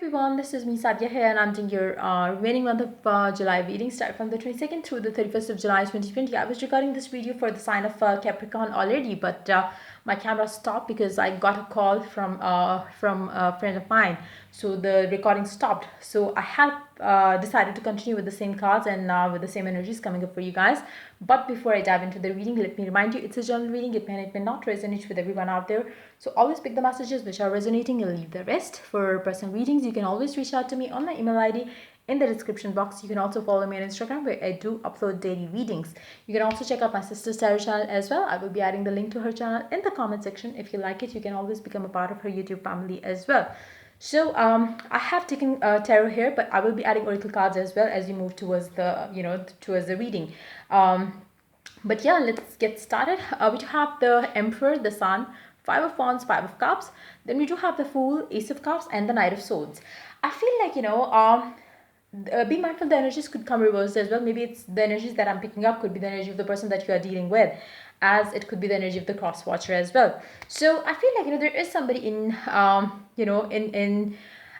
Everyone, this is me Sadia here, and I'm doing your remaining month of July reading, start from the 22nd through the 31st of July 2020. I was recording this video for the sign of Capricorn already, but my camera stopped because I got a call from a friend of mine, so the recording stopped. So I had decided to continue with the same cards and with the same energies coming up for you guys. But before I dive into the reading, let me remind you it's a general reading. It may not resonate with everyone out there. So always pick the messages which are resonating and leave the rest. For personal readings, you can always reach out to me on my email ID in the description box. You can also follow me on Instagram where I do upload daily readings. You can also check out my sister's tarot channel as well. I will be adding the link to her channel in the comment section. If you like it, you can always become a part of her YouTube family as well. So I have taken tarot here, but I will be adding oracle cards as well as you move towards the towards the reading. But yeah, let's get started. We do have the Emperor, the Sun, Five of Wands, Five of Cups. Then we do have the Fool, Ace of Cups, and the Knight of Swords. I feel like be mindful the energies could come reversed as well. Maybe it's the energies that I'm picking up could be the energy of the person that you are dealing with, as it could be the energy of the cross watcher as well. So I feel like there is somebody in in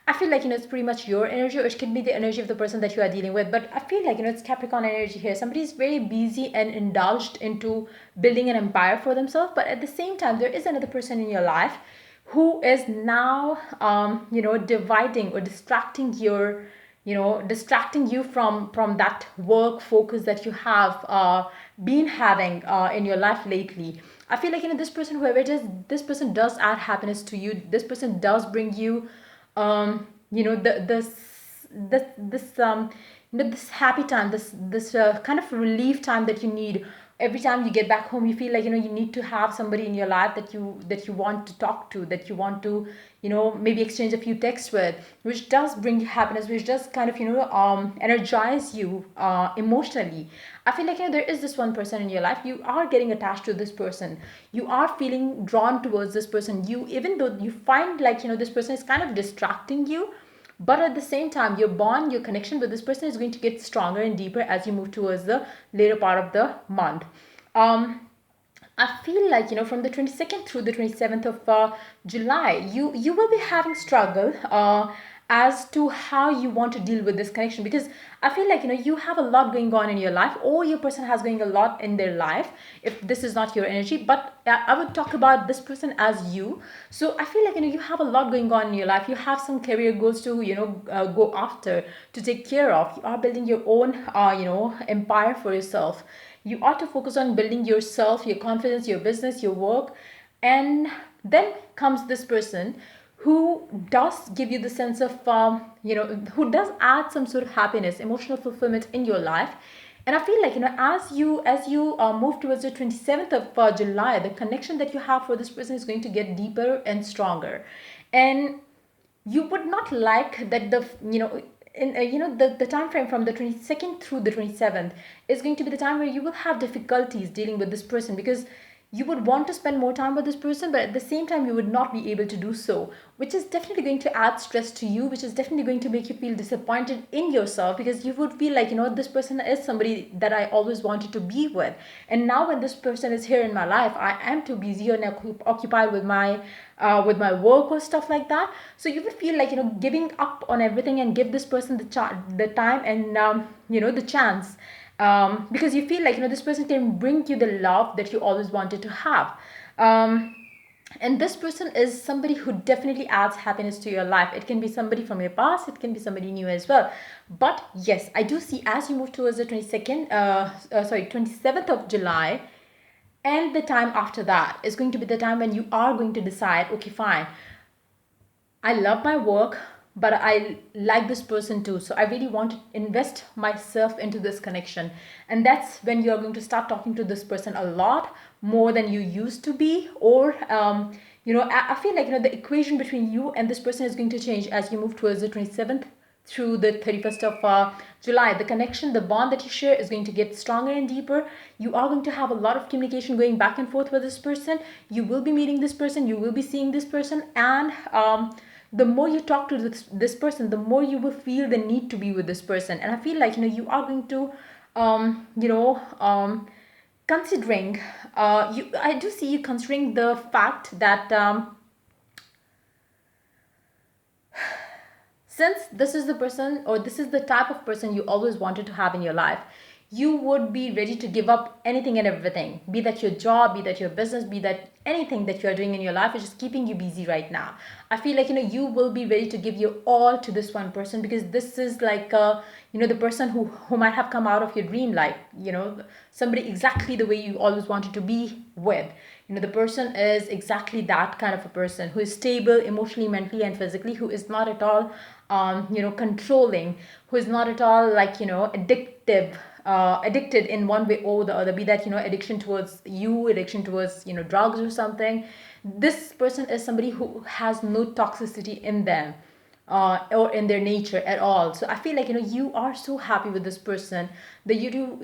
I feel like it's pretty much your energy, or it can be the energy of the person that you are dealing with. But I feel like it's Capricorn energy here. Somebody is very busy and indulged into building an empire for themselves, but at the same time, there is another person in your life who is now dividing or distracting your distracting you from that work focus that you have been having in your life lately. I feel like this person, whoever it is, this person does add happiness to you. This person does bring you this happy time, this kind of relief time that you need. Every time you get back home, you feel like you need to have somebody in your life that you want to talk to, that you want to maybe exchange a few texts with, which does bring you happiness, which does kind of energize you emotionally. I feel like there is this one person in your life, you are getting attached to this person, you are feeling drawn towards this person. You, even though you find like this person is kind of distracting you, but at the same time your bond, your connection with this person is going to get stronger and deeper as you move towards the later part of the month. I feel like from the 22nd through the 27th of July, you will be having struggle as to how you want to deal with this connection, because I feel like you have a lot going on in your life, or your person has going a lot in their life, if this is not your energy. But I would talk about this person as you. So I feel like you have a lot going on in your life. You have some career goals to go after, to take care of. You are building your own empire for yourself. You ought to focus on building yourself, your confidence, your business, your work. And then comes this person who does give you the sense of who does add some sort of happiness, emotional fulfillment in your life. And I feel like as you move towards the 27th of July, the connection that you have for this person is going to get deeper and stronger. And you would not like that the in the time frame from the 22nd through the 27th is going to be the time where you will have difficulties dealing with this person, because you would want to spend more time with this person, but at the same time you would not be able to do so, which is definitely going to add stress to you, which is definitely going to make you feel disappointed in yourself, because you would feel like this person is somebody that I always wanted to be with, and now when this person is here in my life, I am too busy and occupied with my work or stuff like that. So you would feel like giving up on everything and give this person the time and the chance, because you feel like this person can bring you the love that you always wanted to have. And this person is somebody who definitely adds happiness to your life. It can be somebody from your past, it can be somebody new as well. But yes, I do see as you move towards the 27th of July, and the time after that is going to be the time when you are going to decide, okay, fine, I love my work, but I like this person too. So I really want to invest myself into this connection. And that's when you're going to start talking to this person a lot more than you used to be. Or, I feel like, the equation between you and this person is going to change as you move towards the 27th through the 31st of July. The connection, the bond that you share is going to get stronger and deeper. You are going to have a lot of communication going back and forth with this person. You will be meeting this person, you will be seeing this person, and the more you talk to this person, the more you will feel the need to be with this person. And I feel like you are going to considering I do see you considering the fact that since this is the person, or this is the type of person you always wanted to have in your life, you would be ready to give up anything and everything, be that your job, be that your business, be that anything that you are doing in your life which is keeping you busy right now. I feel like, you will be ready to give your all to this one person, because this is like, the person who might have come out of your dream life, somebody exactly the way you always wanted to be with. The person is exactly that kind of a person, who is stable emotionally, mentally, and physically, who is not at all controlling, who is not at all like, addictive, addicted in one way or the other, be that, addiction towards you, addiction towards, drugs or something. This person is somebody who has no toxicity in them, or in their nature at all. So I feel like, you are so happy with this person, that you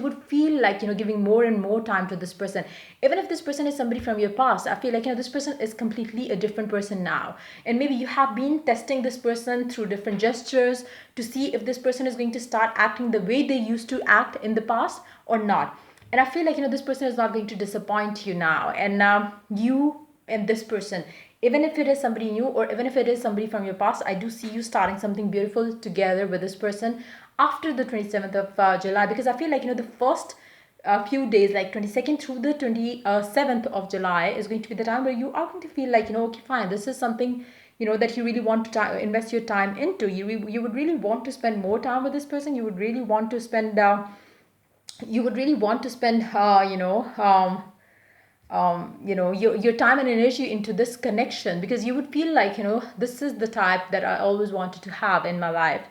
would feel like, giving more and more time to this person. Even if this person is somebody from your past, I feel like, this person is completely a different person now, and maybe you have been testing this person through different gestures to see if this person is going to start acting the way they used to act in the past or not. And I feel like, this person is not going to disappoint you now, and you and this person, even if it is somebody new or even if it is somebody from your past, I do see you starting something beautiful together with this person after the 27th of July. Because I feel like, the first few days, like 22nd through the 27th of July, is going to be the time where you are going to feel like, okay, fine, this is something, that you really want to invest your time into. You would really want to spend more time with this person. You would really want to spend your time and energy into this connection, because you would feel like, this is the type that I always wanted to have in my life.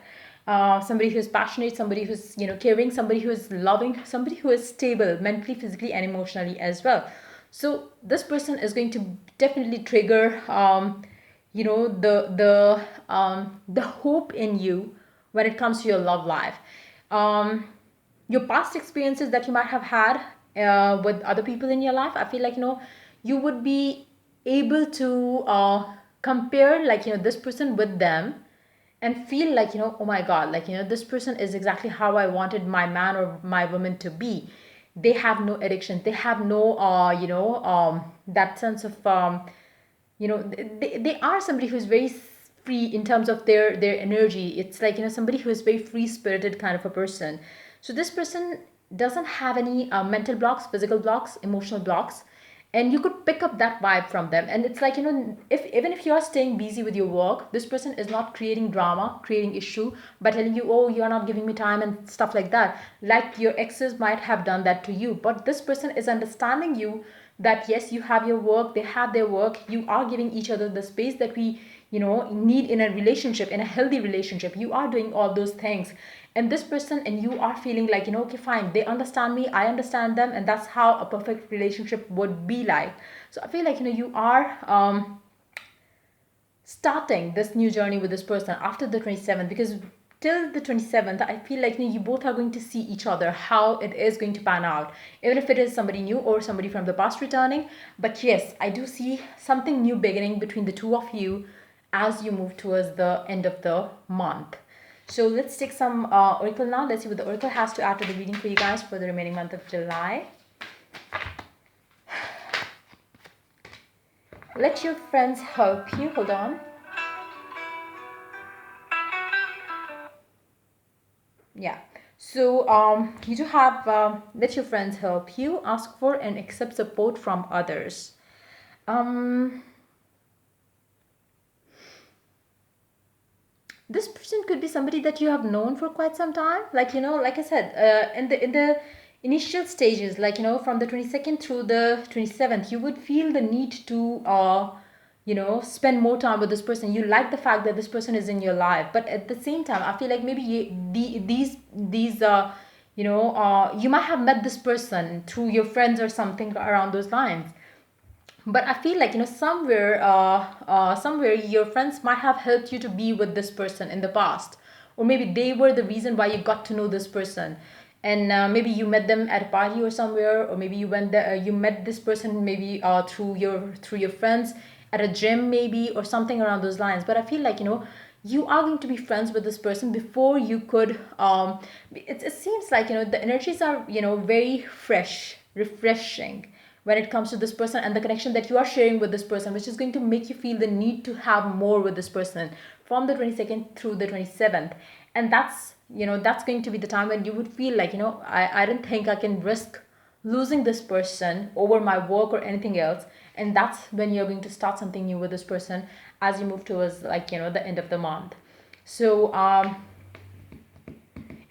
Somebody who's passionate, somebody who's, caring, somebody who is loving, somebody who is stable mentally, physically, and emotionally as well. So this person is going to definitely trigger, the hope in you when it comes to your love life. um, your past experiences that you might have had with other people in your life, I feel like, you would be able to compare, like, this person with them, and feel like, oh my god, like, this person is exactly how I wanted my man or my woman to be. They have no addiction, they have no that sense of they are somebody who's very free in terms of their energy. It's like, somebody who is very free spirited kind of a person. So this person doesn't have any mental blocks, physical blocks, emotional blocks, and you could pick up that vibe from them. And it's like, if even if you are staying busy with your work, this person is not creating drama, creating issue by telling you, oh, you're not giving me time and stuff like that, like your exes might have done that to you. But this person is understanding you, that yes, you have your work, they have their work, you are giving each other the space that we need in a relationship, in a healthy relationship. You are doing all those things, and this person and you are feeling like, okay, fine, they understand me, I understand them, and that's how a perfect relationship would be like. So I feel like, you are starting this new journey with this person after the 27th, because till the 27th, I feel like, you both are going to see each other, how it is going to pan out, even if it is somebody new or somebody from the past returning. But yes, I do see something new beginning between the two of you as you move towards the end of the month. So let's take some oracle now. Let's see what the oracle has to add to the reading for you guys for the remaining month of July. Let your friends help you. Hold on. Yeah. So you do have let your friends help you, ask for and accept support from others. Um, this person could be somebody that you have known for quite some time. Like, like I said, in the initial stages, like, from the 22nd through the 27th, you would feel the need to spend more time with this person. You like the fact that this person is in your life, but at the same time, I feel like maybe these you might have met this person through your friends or something around those lines. But I feel like, somewhere your friends might have helped you to be with this person in the past, or maybe they were the reason why you got to know this person. And maybe you met them at a party or somewhere, or maybe you went there, you met this person maybe through your friends at a gym maybe, or something around those lines. But I feel like, you are going to be friends with this person before you could it seems like, the energies are, very fresh, refreshing when it comes to this person and the connection that you are sharing with this person, which is going to make you feel the need to have more with this person from the 22nd through the 27th. And that's, that's going to be the time when you would feel like, I don't think I can risk losing this person over my work or anything else. And that's when you're going to start something new with this person as you move towards, like, the end of the month. So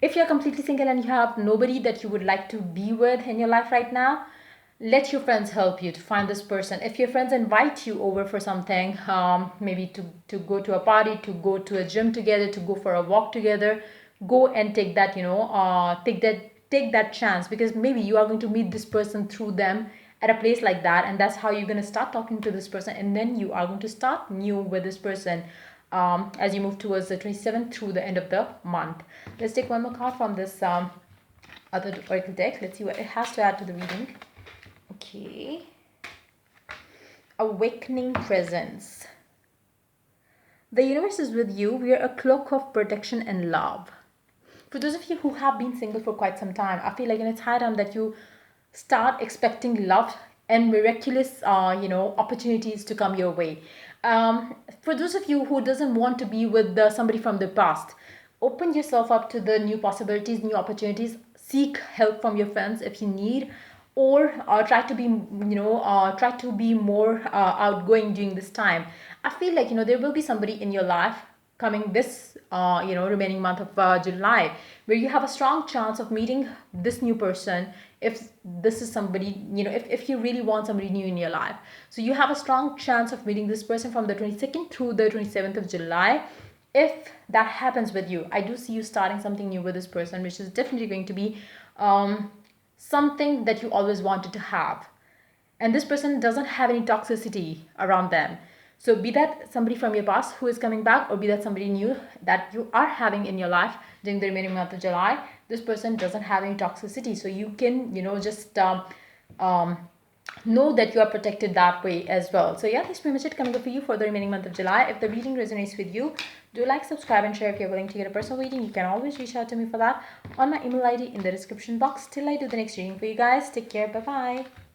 if you're completely single and you have nobody that you would like to be with in your life right now, let your friends help you to find this person. If your friends invite you over for something, maybe to go to a party, to go to a gym together, to go for a walk together, go and take that, take that chance, because maybe you are going to meet this person through them at a place like that, and that's how you're going to start talking to this person, and then you are going to start new with this person as you move towards the 27th through the end of the month. Let's take one more card from this other oracle deck. Let's see what it has to add to the reading. Okay. Awakening presence. The universe is with you. We are a cloak of protection and love. For those of you who have been single for quite some time, I feel like it's high time that you start expecting love and miraculous, opportunities to come your way. For those of you who doesn't want to be with somebody from the past, open yourself up to the new possibilities, new opportunities. Seek help from your friends if you need, or try to be, try to be more outgoing during this time. I feel like, there will be somebody in your life coming this remaining month of July, where you have a strong chance of meeting this new person. If this is somebody, if you really want somebody new in your life, so you have a strong chance of meeting this person from the 22nd through the 27th of July. If that happens with you, I do see you starting something new with this person, which is definitely going to be something that you always wanted to have. And this person doesn't have any toxicity around them. So be that somebody from your past who is coming back, or be that somebody new that you are having in your life during the remaining month of July, this person doesn't have any toxicity. So you can, just know that you are protected that way as well. So yeah, that's pretty much it coming up for you for the remaining month of July. If the reading resonates with you, do like, subscribe, and share. If you're willing to get a personal reading, you can always reach out to me for that on my email ID in the description box. Till I do the next reading for you guys, take care. Bye bye.